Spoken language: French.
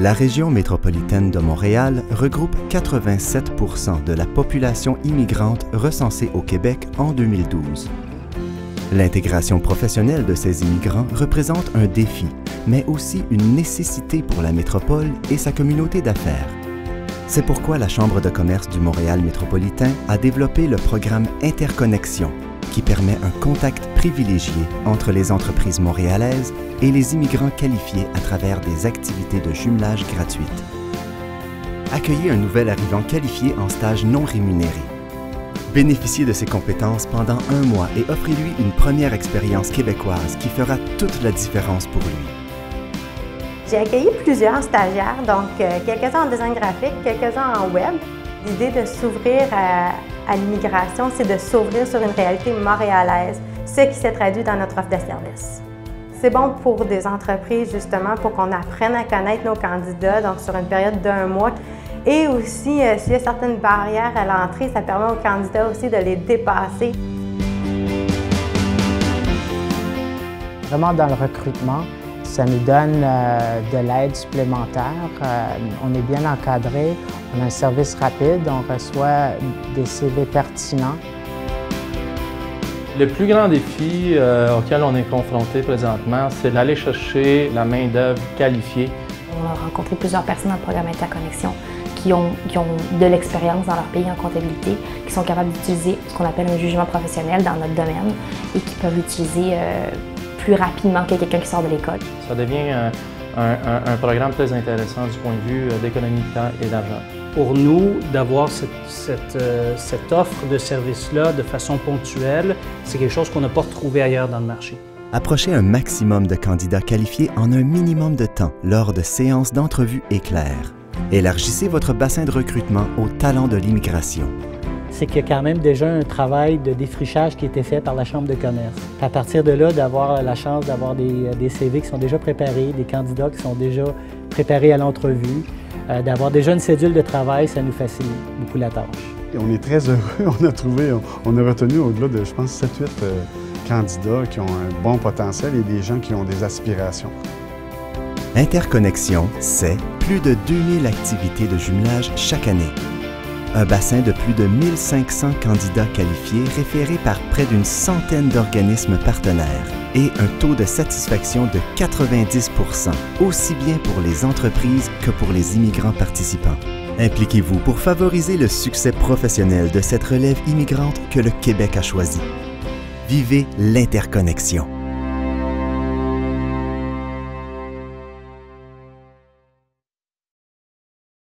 La région métropolitaine de Montréal regroupe 87% de la population immigrante recensée au Québec en 2012. L'intégration professionnelle de ces immigrants représente un défi, mais aussi une nécessité pour la métropole et sa communauté d'affaires. C'est pourquoi la Chambre de commerce du Montréal métropolitain a développé le programme Interconnexion, qui permet un contact privilégié entre les entreprises montréalaises et les immigrants qualifiés à travers des activités de jumelage gratuites. Accueillez un nouvel arrivant qualifié en stage non rémunéré. Bénéficiez de ses compétences pendant 1 mois et offrez-lui une première expérience québécoise qui fera toute la différence pour lui. J'ai accueilli plusieurs stagiaires, donc quelques-uns en design graphique, quelques-uns en web. L'idée de s'ouvrir à l'immigration, c'est de s'ouvrir sur une réalité montréalaise, ce qui s'est traduit dans notre offre de service. C'est bon pour des entreprises, justement, pour qu'on apprenne à connaître nos candidats, donc sur une période d'1 mois. Et aussi, s'il y a certaines barrières à l'entrée, ça permet aux candidats aussi de les dépasser. Vraiment dans le recrutement, ça nous donne de l'aide supplémentaire. On est bien encadré, on a un service rapide, on reçoit des CV pertinents. Le plus grand défi auquel on est confronté présentement, c'est d'aller chercher la main-d'œuvre qualifiée. On a rencontré plusieurs personnes dans le programme Interconnexion qui ont de l'expérience dans leur pays en comptabilité, qui sont capables d'utiliser ce qu'on appelle un jugement professionnel dans notre domaine et qui peuvent l'utiliser plus rapidement que quelqu'un qui sort de l'école. Ça devient un programme très intéressant du point de vue d'économie de temps et d'argent. Pour nous, d'avoir cette offre de service-là de façon ponctuelle, c'est quelque chose qu'on n'a pas retrouvé ailleurs dans le marché. Approchez un maximum de candidats qualifiés en un minimum de temps lors de séances d'entrevues éclairs. Élargissez votre bassin de recrutement aux talents de l'immigration. C'est qu'il y a quand même déjà un travail de défrichage qui a été fait par la Chambre de commerce. À partir de là, d'avoir la chance d'avoir des CV qui sont déjà préparés, des candidats qui sont déjà préparés à l'entrevue, d'avoir déjà une cédule de travail, ça nous facilite beaucoup la tâche. Et on est très heureux, on a retenu au-delà de, je pense, 7-8 candidats qui ont un bon potentiel et des gens qui ont des aspirations. Interconnexion, c'est plus de 2000 activités de jumelage chaque année. Un bassin de plus de 1500 candidats qualifiés référés par près d'une centaine d'organismes partenaires et un taux de satisfaction de 90%, aussi bien pour les entreprises que pour les immigrants participants. Impliquez-vous pour favoriser le succès professionnel de cette relève immigrante que le Québec a choisie. Vivez l'interconnexion.